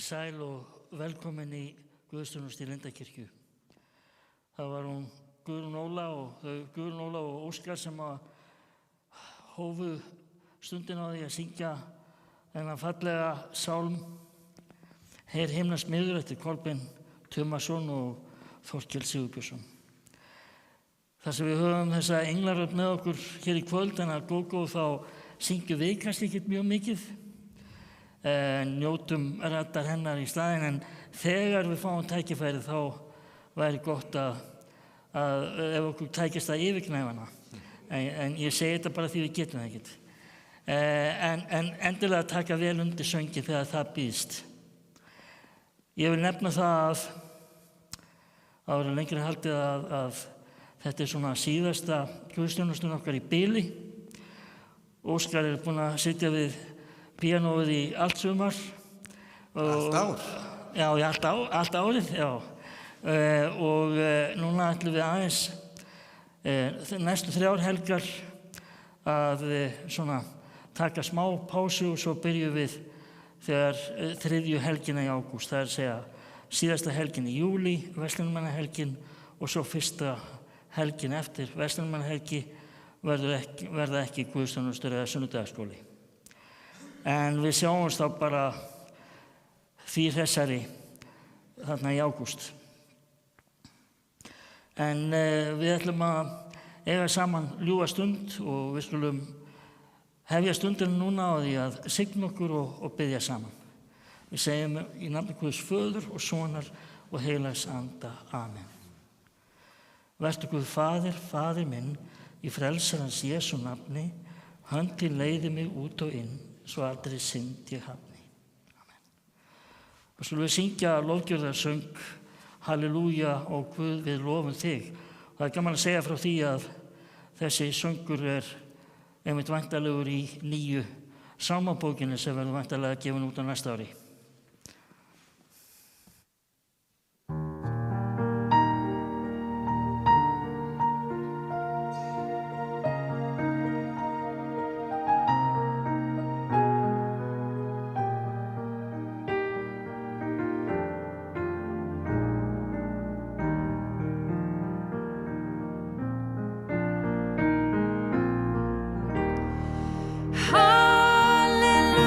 Verið sæl og velkomin í Guðsþjónustu í Lindakirkju. Það var hún Guðrún Óla og Óskar sem hófu stundin á því að syngja þennan fallega sálm Heyr himnans miður eftir Kolbeinn Tumason og Þorkel Sigurbjörnsson. Þar sem við höfum þessa englarödd með okkur hér í kvöld en að gógó þá syngjum við kannski ekki mjög mikið. Njótum raddar hennar í staðinn en þegar við fáum tækifæri þá væri gott að ef okkur tækist að yfirgnæfa hana. En ég segi þetta bara því við getum það ekkert. En endilega taka vel undir sönginn þegar það býðst. Ég vil nefna það að vera lengri haldið að þetta svona síðasta guðsþjónustun okkar í bili. Óskar búinn að sitja við píanóið í allt sumar. Allt ár? Já, allt árið, já. Og núna ætlum við aðeins næstu 3 helgar að svona taka smá pásu og svo byrjum við þegar 3. helgina í ágúst. Það að segja síðasta helgin í júlí, verslunarmannahelgin og svo 1. helgin eftir verslunarmannahelgi verða ekki guðsþjónustur eða sunnudagaskóli. En við sjáumst þá bara því hressari þarna í ágúst. En við ætlum að eiga saman ljúfa stund og við skulum hefja stundina núna á því að signa okkur og biðja saman. Við segjum í nafni Guðs Föður og Sonar og Heilags Anda. Amen. Vertu Guð Faðir minn, í frelsarans Jesú nafni, hönd til leiði mig út og inn, svo aldrei synd ég hafni. Amen. Og skulum við syngja lofgjörðarsöng, Halleluja og Guð við lofum þig. Og það er gaman að segja frá því að þessi söngur einmitt væntanlegur í 9. sálmabókinni sem verður væntanlega gefin út á næsta ári. Halleluja.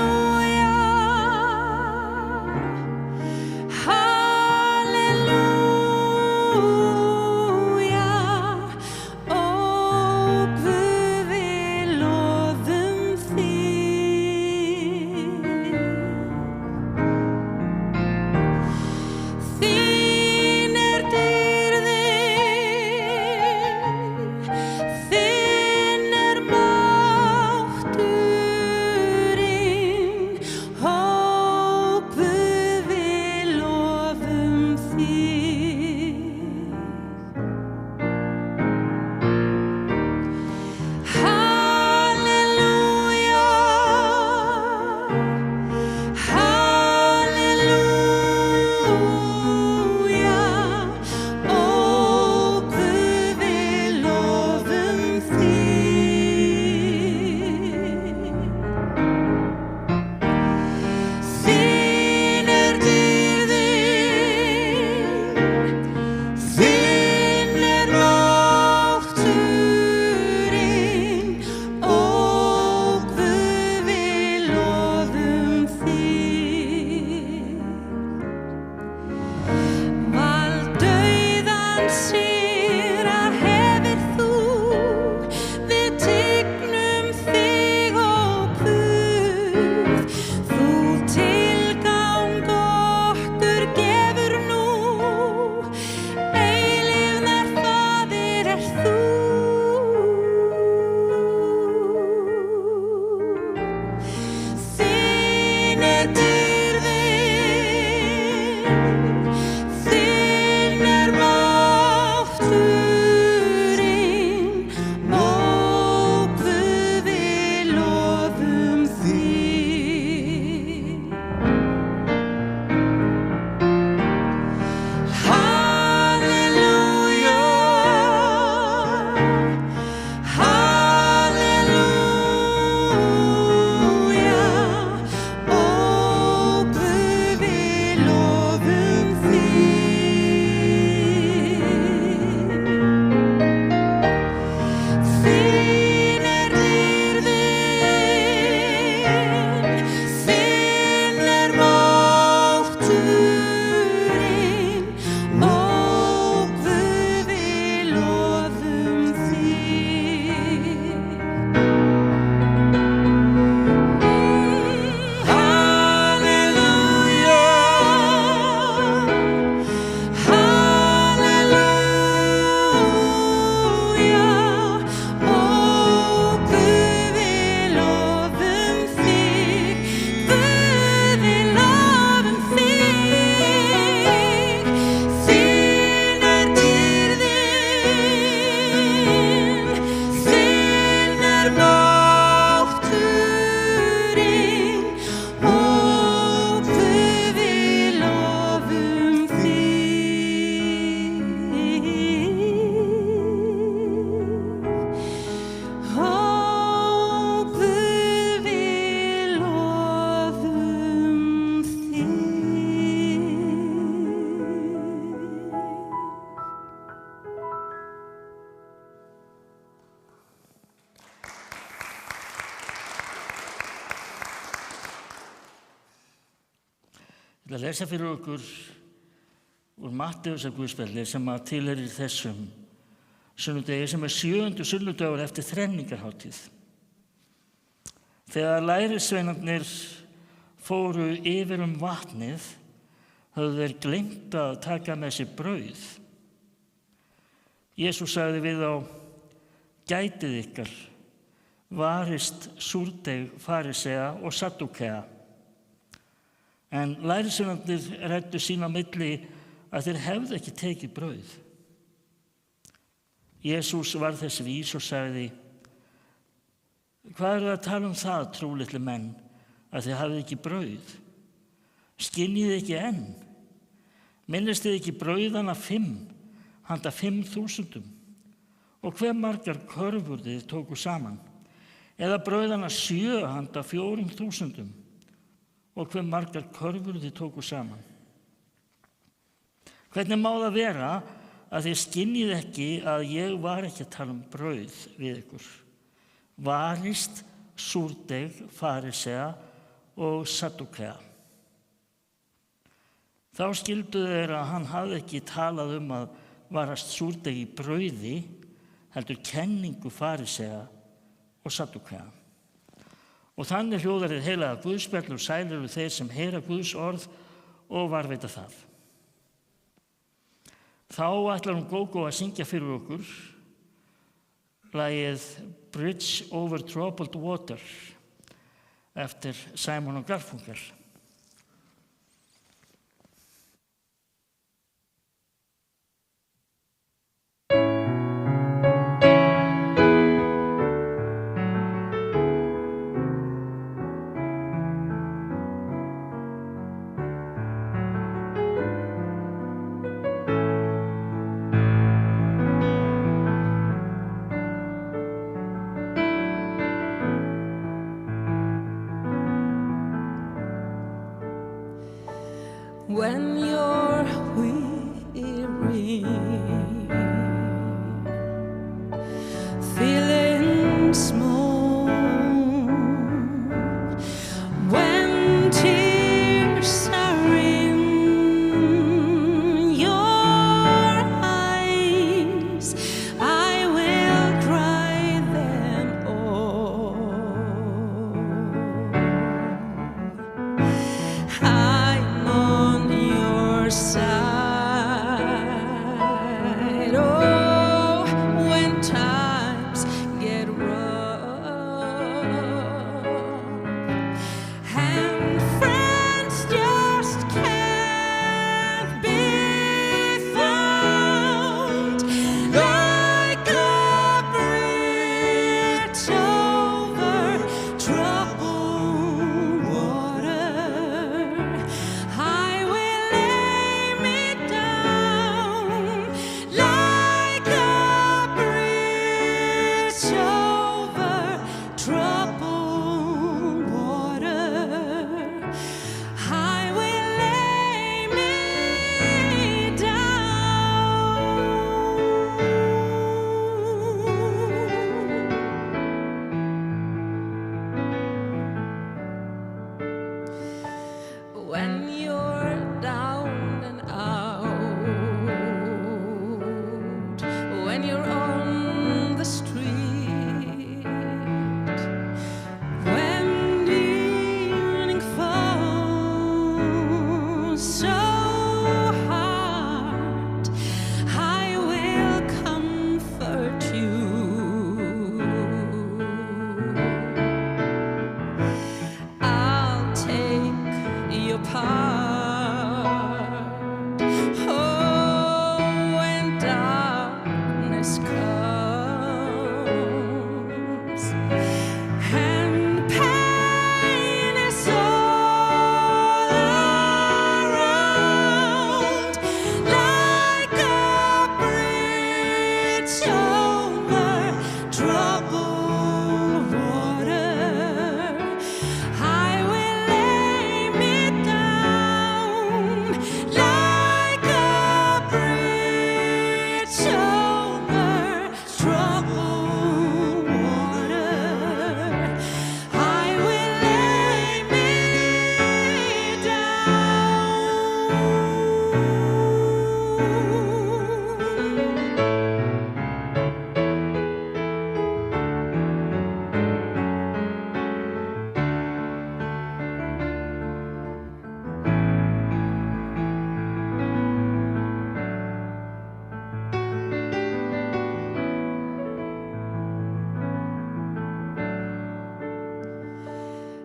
ætla að lesa fyrir okkur úr Matteusar guðspjalli sem að tilheyrir þessum sunnudegi sem 7. sunnudagur eftir þrenningarhátíð. Þegar lærisveinarnir fóru yfir vatnið, höfðu þeir gleymt að taka með sér brauð. Jesús sagði við þá: gætið ykkar, varist súrdeig farisea og saddúkea. En lærisveinarnir ræddu sín á milli að þeir hefðu ekki tekið brauð. Jesús var þess vís og sagði: hvað að tala það, trúlitlir menn, að þið hafið ekki brauð? Skynjið ekki enn? Minnist þið ekki brauðana 5 handa 5.000? Og hve margar körfur þið tóku saman? Eða brauðana 7 handa 4.000? Og hve margar körfur þið tóku saman? Hvernig má það vera að þið skynjið ekki að ég var ekki að tala brauð við ykkur? Varist súrdeig farisea og saddúkea. Þá skildu þeir að hann hafði ekki talað að varast súrdeig í brauði, heldur kenningu farisea og saddúkea. Og þannig hljóðar hið heilaga guðspjall og sælir eru þeir sem heyra Guðs orð og varðveita það. Þá ætlar Gógó að syngja fyrir okkur lagið Bridge over Troubled Water eftir Simon og Garfunkel. When you're weary, feeling small, when tears are in your eyes, I will dry them all. I'm on your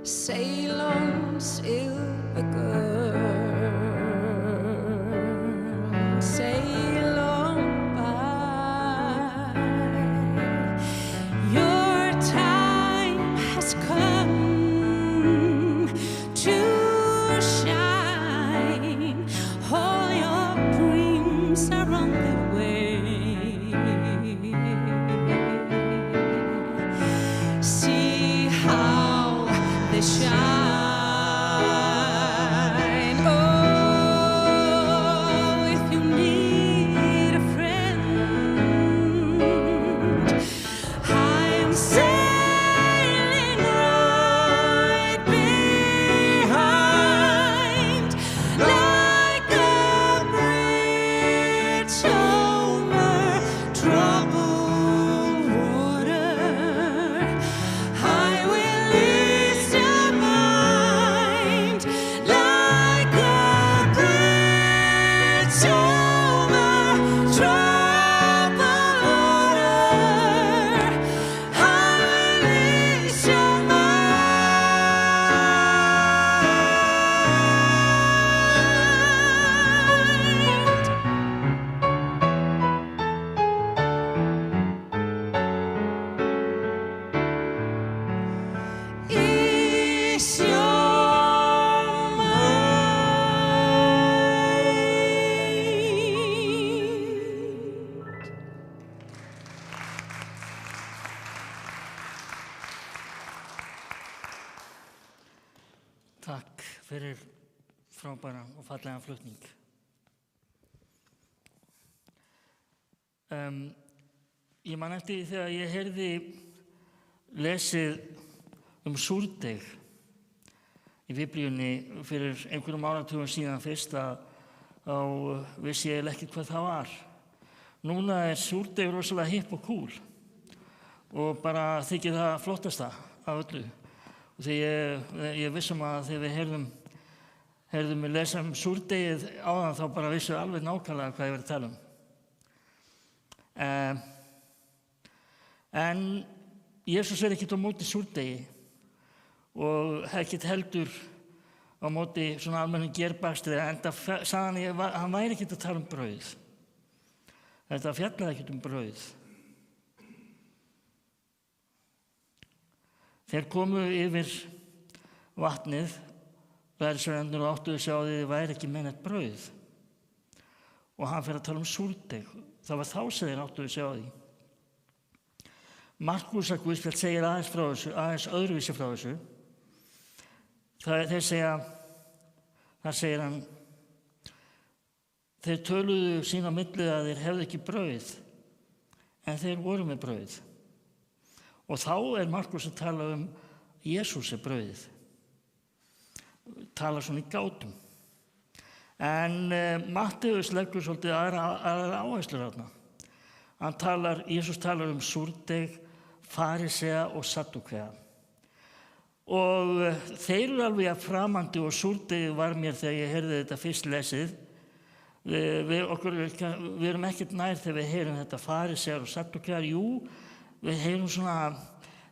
sail on, silver girl, sail on by. Your time has come to shine. All your dreams are on the way. See how they shine. Oh, if you need a friend, I'm sailing right behind, like a bridge over troubled water. I will ease your mind, like a bridge over troubled water. I will ease your mind. Ease your mind. Takk fyrir frábæran og fallegan flutning. Ég man eftir því þegar ég heyrði lesið súrdeig í Biblíunni fyrir einhverjum áratugum síðan fyrst þá vissi ég eiginlega ekki hvað það var. Núna er súrdeig rosalega hipp og cool og bara þykir það flottasta af öllu. Og þegar ég vissum að þegar við heyrðum við lesa súrdeigið áðan þá bara vissu alveg nákvæmlega hvað ég var að tala um. En Jesús er ekkert á móti súrdeigi og ekkert heldur á móti svona almennum gerbakstri, enda sagði hann væri ekkert að tala um brauð. Þetta fjallaði ekkert um brauð. Þeir komu yfir vatnið, lærisveinarnir, og áttuðu sig á því þið væri ekki með neitt brauð. Og hann fer að tala um súrdeig. Það var þá sem þeir áttuðu sig á því. Markúsarguðspjall segir aðeins frá þessu, aðeins öðruvísi frá þessu. Þar segir hann, þeir töluðu sín á milli að þeir hefðu ekki brauð, en þeir voru með brauð. Og þá er Markús að tala um Jesús er brauðið. Tala svona í gátum. En Matteus leggur svolítið aðrar áherslur þarna. Jesús talar um súrdeig, farisea og saddúkea. Og þeir eru alveg að framandi og súrdeigið var mér þegar ég heyrði þetta fyrst lesið. Við erum ekkert nær þegar við heyrum þetta farisear og saddúkear. Jú, við heyrum svona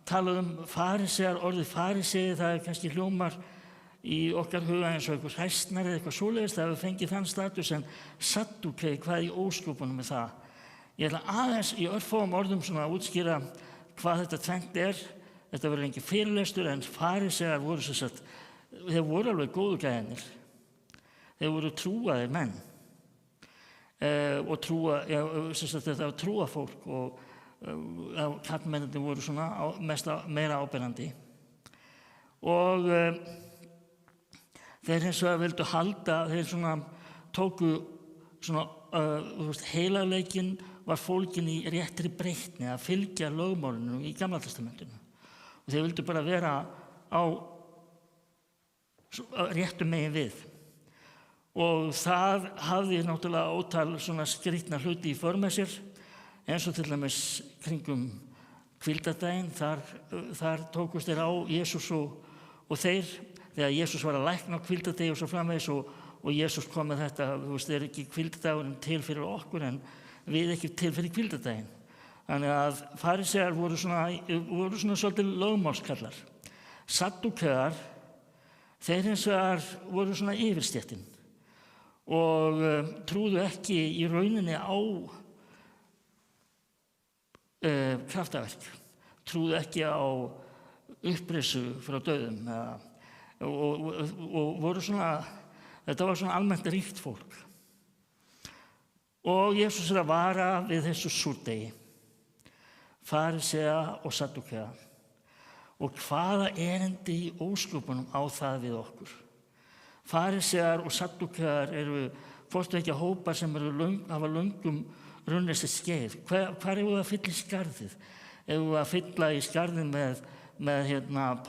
talað um farisear, orðið farisei, það er kannski hljómar í okkar huga eins og eitthvað hræstnari eða eitthvað svoleiðis, það hefur fengið þann status, en saddúkei, hvað í ósköpunum með það? Ég ætla aðeins í örfáum orðum svona að útskýra hvað þetta tvennt er. Þetta verður engin fyrirlestur, en farisear voru þeir voru alveg góðu gæðinir. Þeir voru trúaðir menn. Og þetta var trúafólk og karlmennirnir voru svona meira áberandi. Og þeir hins vegar vildu halda, þeir svona tóku svona, heilaleikin var fólgin í réttri breytni að fylgja lögmálinu í Gamla testamentinu. Og þeir vildu bara vera á réttum megin við. Og það hafði náttúrulega ótal svona skrýtna hluti í för með sér, eins og til dæmis kringum hvíldardaginn, þar tókust þeir á Jesús og þeir, þegar Jesús var að lækna á hvíldardegi og svo framvegis og Jesús kom með þetta, þeir er ekki hvíldardagurinn til fyrir okkur en við ekki til fyrir hvíldardaginn. Þannig að farisear voru svona svolítið lögmálskallar. Saddúkear, þeir hins vegar voru svona yfirstéttin og trúðu ekki í rauninni á kraftaverk, trúðu ekki á upprisu frá dauðum og voru svona, þetta var svona almennt ríkt fólk. Og Jesús að vara við þessu súrdegi, farisea og saddúkea. Og hvaða erindi í ósköpunum á það við okkur? Farisear og saddúkear eru fórstu ekki hópar sem hafa löngum runnið sér skeið. Hvar eru að fylla í skarðið? Eru að fylla í skarðið með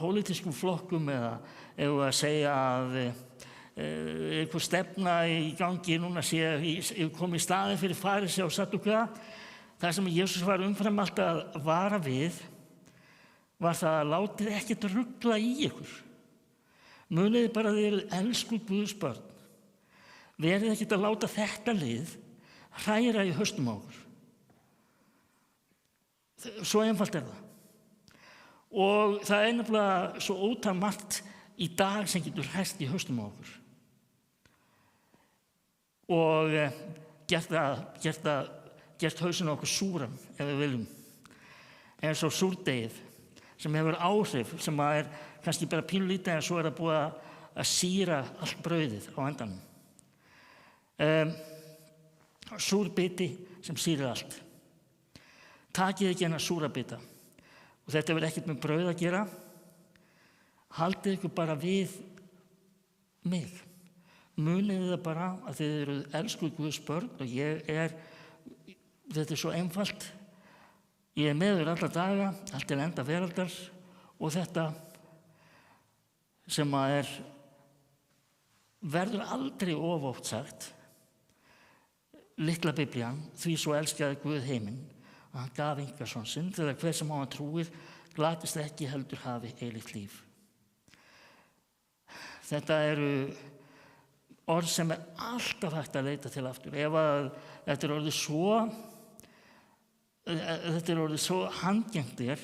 pólitískum flokkum eða eru að segja að einhver stefna í gangi núna komið í staðinn fyrir farisea og saddúkea? Það sem Jesús var umfram allt að vara við var það að látið ekkert rugla í ykkur. Muniði bara að þið eruð elsku Guðs börn. Verið ekkert að láta þetta lið hræra í haustum á okkur. Svo einfalt það. Og það er nefnilega svo ótal margt í dag sem getur hrært í haustum á okkur. Og gert hausinn á okkur súran, ef við viljum. Eins og súrdegið sem hefur áhrif, sem er kannski bara pínulítið en svo það búið að sýra allt brauðið á endanum. Súrbiti sem sýrir allt. Takið ekki hennar súra bita. Og þetta hefur ekkert með brauð að gera. Haldið ykkur bara við mig. Munið það bara að þið eru elsku Guðs börn og þetta er svo einfalt. Ég er með þér alla daga, allt til enda veraldar og þetta sem verður aldrei of oft sagt, litla Biblían, því svo elskaði Guð heiminn að hann gaf engan son sinn til að hver sem á hann trúir glatist ekki heldur hafi eilíft líf. Þetta eru orð sem alltaf hægt að leita til aftur. Ef að þetta er orðið svo handgengdir,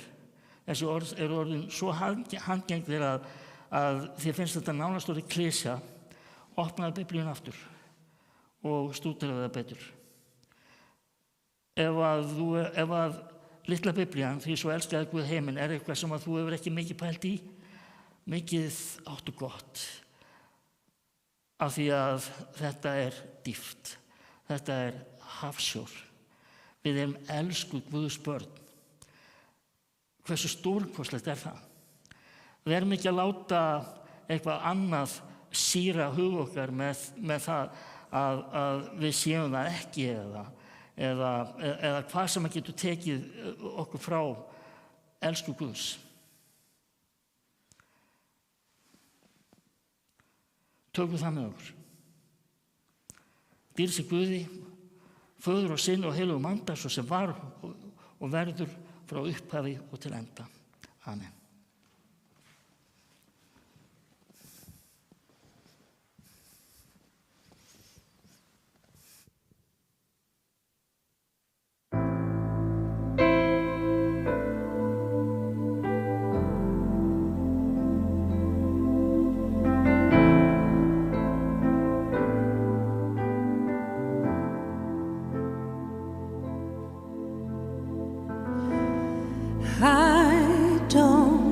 þessi orð eru orðin svo handgengdir að þér finnst þetta nánast orðið klisja, opnaðu Biblíun aftur og stúderaðu það betur. Ef að litla Biblían, því svo elskaði Guð heiminn, er eitthvað sem að þú hefur ekki mikið pælt í, mikið áttu gott, af því að þetta er dýpt, þetta er hafsjór. Við erum elsku Guðs börn. Hversu stórkostlegt er það? Við erum ekki að láta eitthvað annað sýra hug okkar með það að við séum það ekki eða hvað sem að getur tekið okkur frá elsku Guðs. Tökum það með okkur. Dýrð sé Guði, Föður og Syni og heilugum anda, svo sem var og verður frá upphafi og til enda. Amen. I don't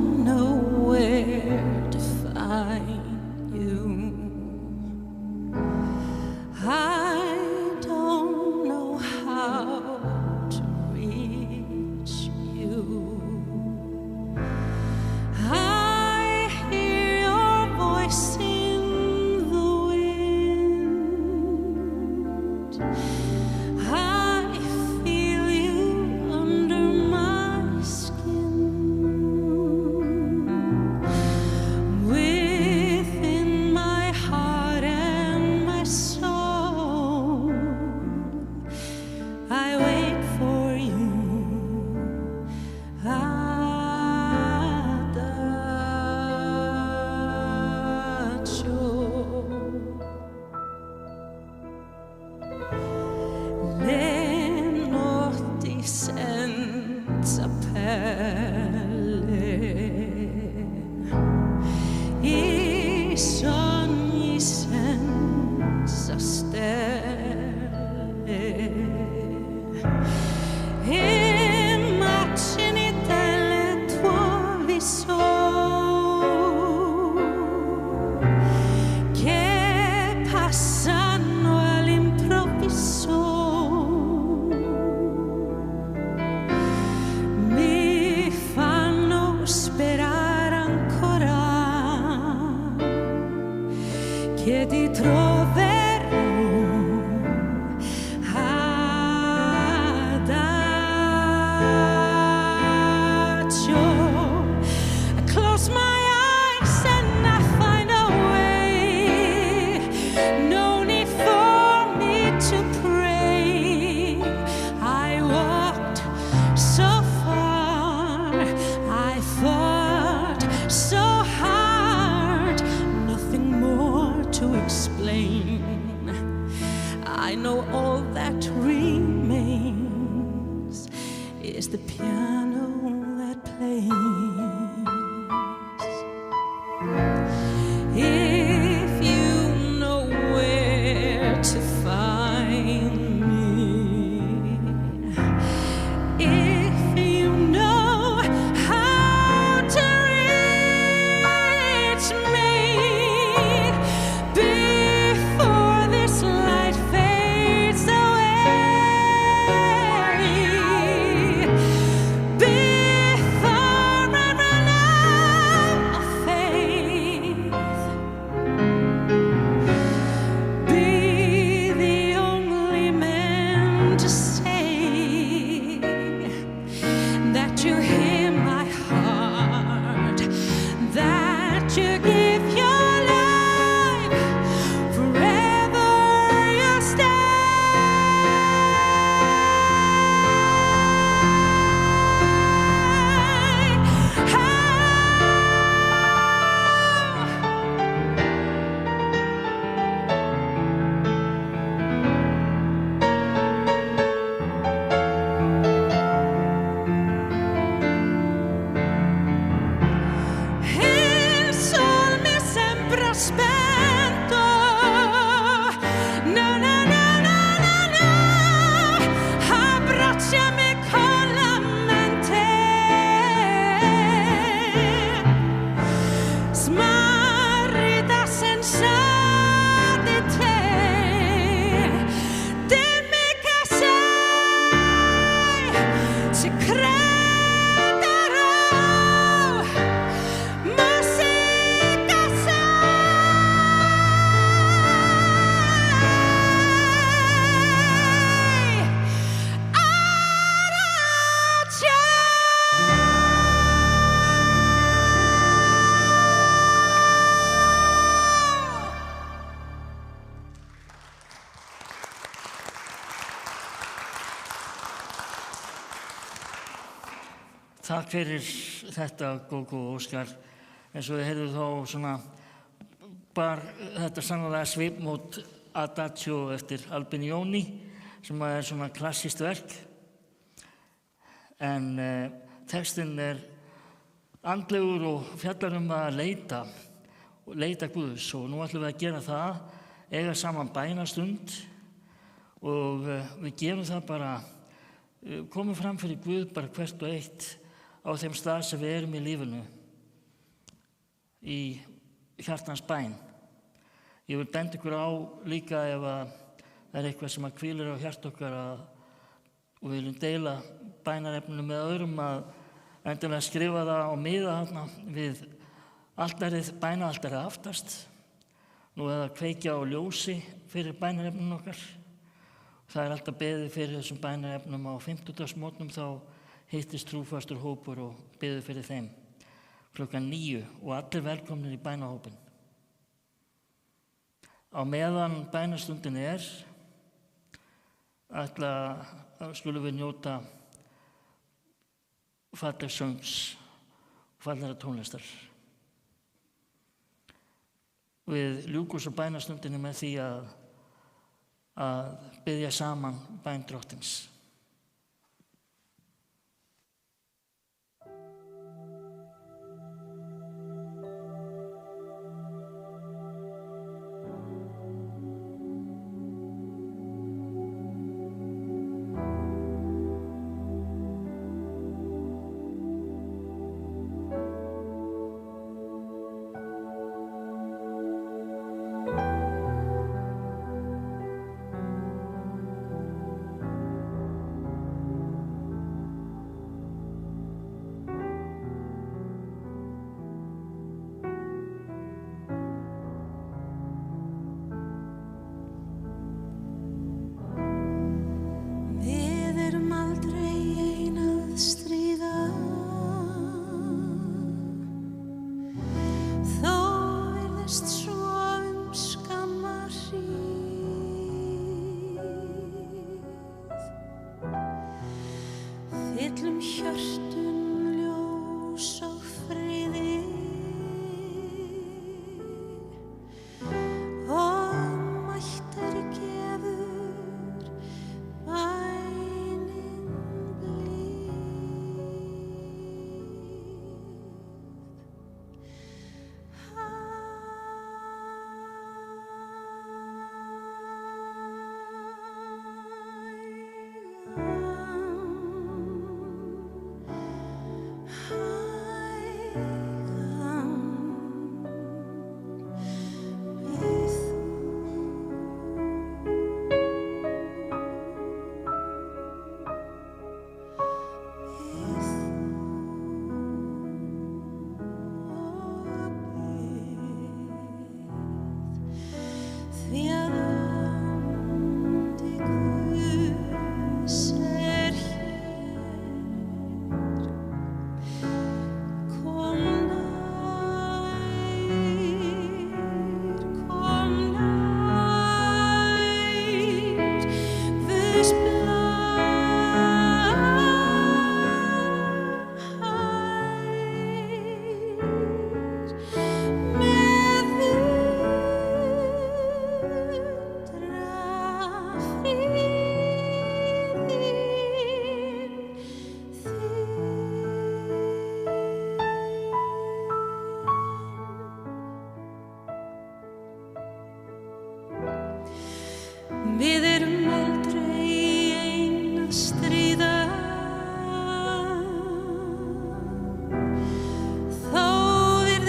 che ti troverò adagio. I close my eyes and I find a way. No need for me to pray. I walked so far, I thought so hard, nothing more to explain. I know all that remains is the piano that plays. If you know where to find me, if you know how to reach me, before this light fades away, before I run out of faith, be the only man to say that you hear my heart, that you give your life, forever you'll stay. Il sol mi sembra spento, no, no, no, no, no, no, abbracciami con la mente, smarrita senza di te, dimmi che sei, ci crederò, musica sei, Takk fyrir þetta, Gógó og Óskar. Eins og þið heyrðuð þá svona bar þetta sannarlega svipmót Adagio eftir Albinioni, sem er svona klassískt verk. En textinn er andlegur og fjallar að leita Guðs, og nú ætlum við að gera það, eiga saman bænastund, og við gerum það bara, komum fram fyrir Guð bara hvert og eitt á þeim stað sem við erum í lífinu, í hjartans bæn. Ég vil benda ykkur á líka ef að það er eitthvað sem hvílir á hjarta okkar og við viljum deila bænarefninu með öðrum, að endilega skrifa það á miða þarna við altarið, bænaaltarið aftast, nú eða kveikja á ljósi fyrir bænarefninu okkar. Það er alltaf beðið fyrir þessum bænarefnum á 50-dagsmótnum, þá hittist trúfastur hópur og beðið fyrir þeim klukkan 9 og allir velkomnir í bænahópinn. Á meðan bænastundin skulum við njóta fallegs söngs og fallegra tónlistar. Við ljúkum svo bænastundinni með því að biðja saman bæn Drottins.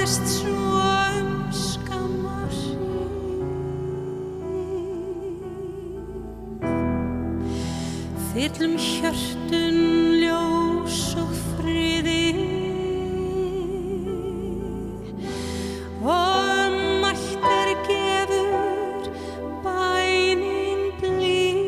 barðist svo skamma hríð. Fyllum hjörtun ljós og friði og mættar gefur bænin blíð.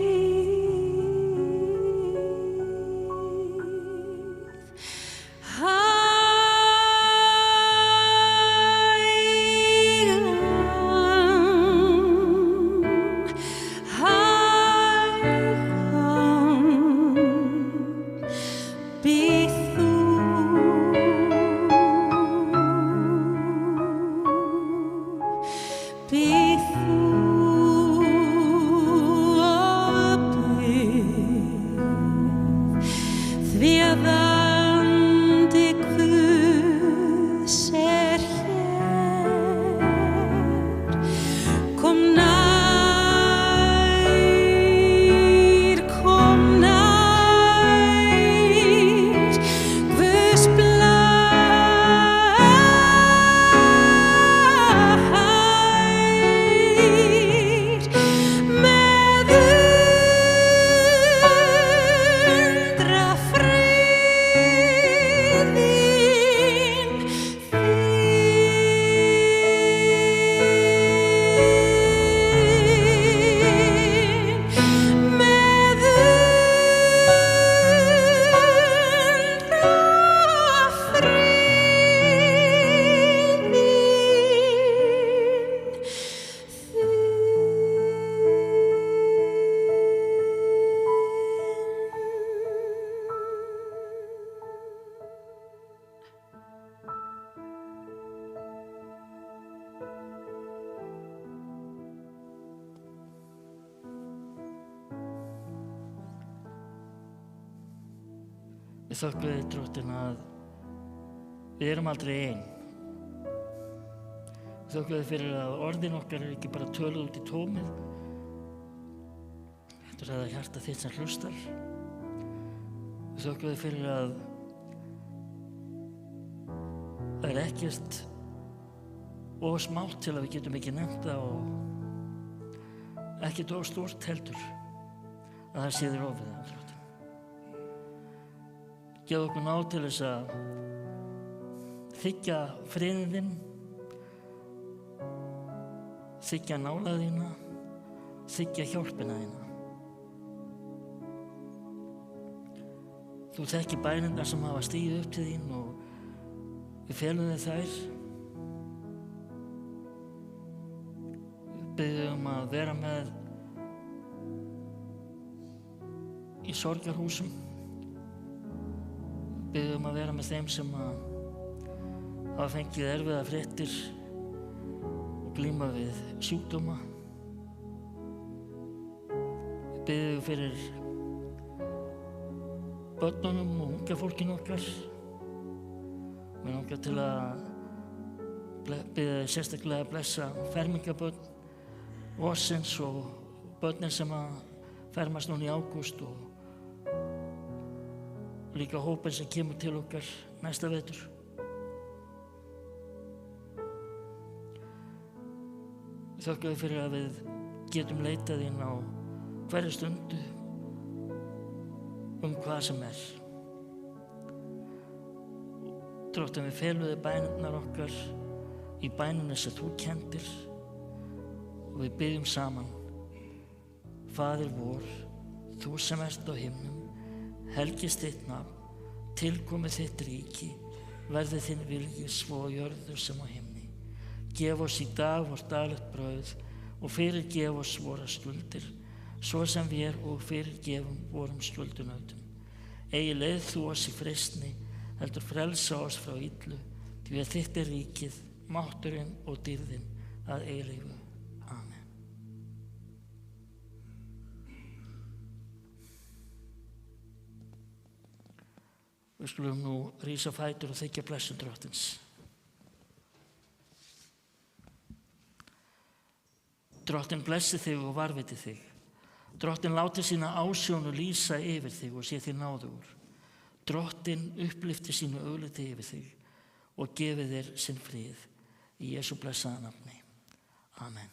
Við þökkum þér, Drottinn, að við erum aldrei ein. Við þökkum þér fyrir að orðin okkar er ekki bara töluð út í tómið. Þetta er það hjarta þitt sem hlustar. Við þökkum þér fyrir að það er ekkert of smátt til að við getum ekki nefnt það og ekkert of stórt heldur að það sé þér ofið það, Drottinn. Gefðu okkur náð til þess að þiggja friðinn þinn, þiggja nálægð þína, þiggja hjálpina þína. Þú þekkir bænirnar sem hafa stigið upp til þín og við felum þér þær. Við biðjum að vera með í sorgarhúsum. Við biðjum að vera með þeim sem hafa fengið erfiðar fréttir og glíma við sjúkdóma. Við biðjum fyrir börnunum og unga fólkinu okkar. Við langar til að biðja sérstaklega að blessa fermingarbörn vorsins og börnin sem að fermast núna í ágúst og líka hópinn sem kemur til okkar næsta vetur. Við þökkum þér fyrir að við getum leitað inn á hverju stundu hvað sem er. Drottinn, við felum þér bænirnar okkar í bænunum sem þú kenndir og við biðjum saman. Faðir vor, þú sem ert á himnum, helgist þitt nafn, tilkomi þitt ríki, verði þinn vilji svo á jörðu sem á himni. Gef oss í dag vort daglegt brauð og fyrirgef oss våra skuldir, svo sem við og fyrirgefum vorum skuldunautum. Eigi leið þú oss í freistni, heldur frelsa oss frá illu, því að þitt er ríkið, mátturinn og dýrðin að eilífu. Amen. Við skulum nú rísa á fætur og þiggja blessun Drottins. Drottinn blessi þig og varviti þig. Drottinn láti sína ásjónu lýsa yfir þig og sé þig náðugur. Drottinn upplyfti sínu augliti yfir þig og gefi þér sinn frið. Í Jesú blessaða nafni. Amen.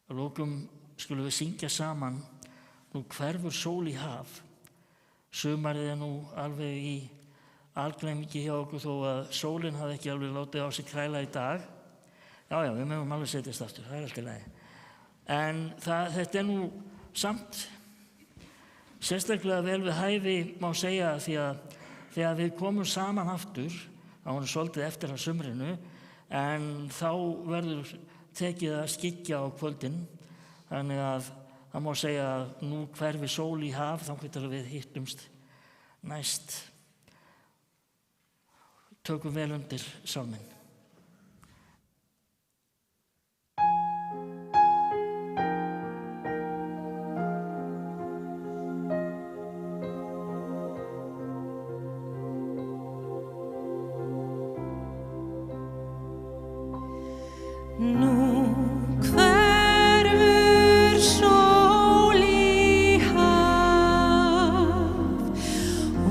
Að lokum skulum við syngja saman Nú hverfur sól í haf. Sumarið nú alveg í algleymingi hjá okkur þó að sólin hafi ekki alveg látið á sig kræla í dag. Já, við mögum alveg setjast aftur, það allt í lagi. En þetta nú samt sérstaklega vel við hæfi má segja því að þegar við komum saman aftur, á hann svolítið eftir að sumrinu, en þá verður tekið að skyggja á kvöldin, þannig að það má segja að nú hverfi sól í haf, þá getur við hittumst næst. Tökum vel undir sálminn. Nú hverfur sól í haf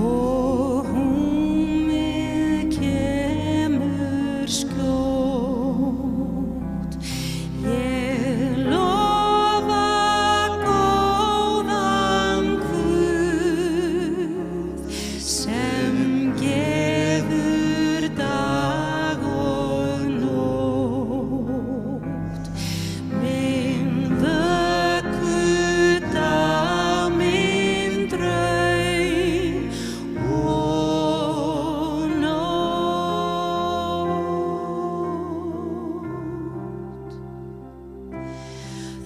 og húmið kemur skjótt. Ég lofa góðan Guð sem gefur dag og nótt. Minn vökkudag, minn draum og nótt.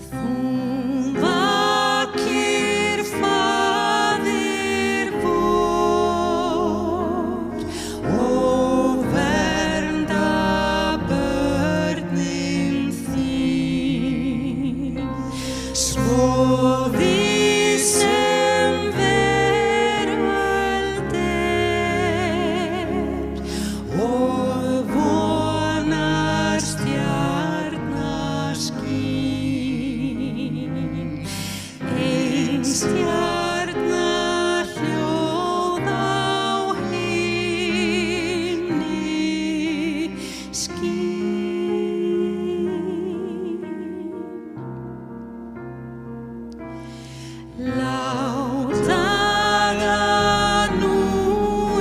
Þú vakir faðir vor og vernda börnin þín. Svo við sem veröld og vonar stjarnaskín. Ein stjarna hljóð á himni skín. Lát daga nú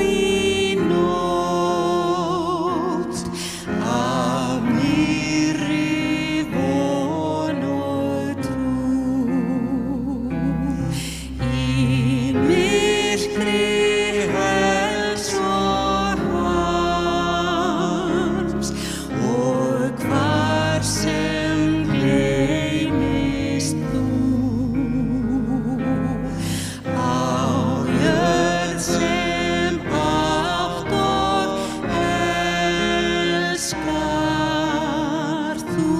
í nótt af nýrri von og trú. Í myrkri hells og harms og hvar sem gleymist þú. Á jörð sem allt of elskar þú.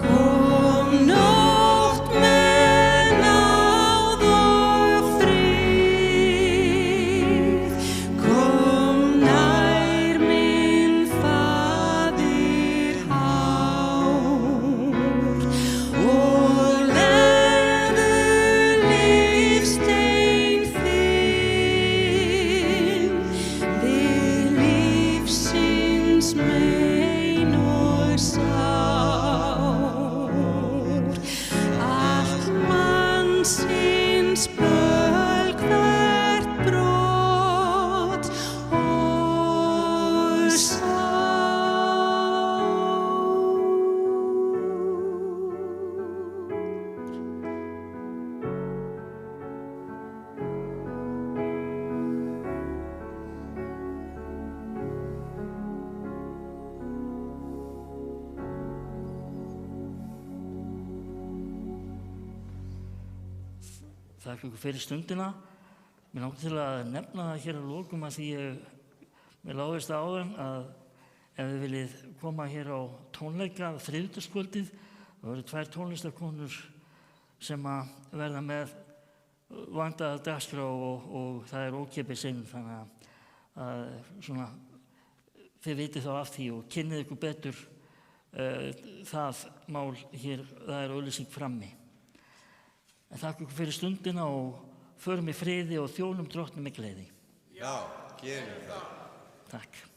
Kom nótt með náð og frið, kom nær minn faðir hár og legðu lífstein þinn við lífsins mein og sár. Allt mannsins bölk, hvert brot og sár. Þakka ykkur fyrir stundina. Mér langar til að nefna það hér að lokum að því mér láðist áðan að ef þið viljið koma hér á tónleika þriðjudagskvöldið, það eru 2 tónlistarkonur sem að verða með vandaða dagskrá og það er ókeypis inn, þannig að svona þið vitið þá af því og kynnið ykkur betur það mál hér, það auglýsing frammi. En þakka ykkur fyrir stundina og förum í friði og þjónum Drottni með gleði. Já, gerum það. Takk.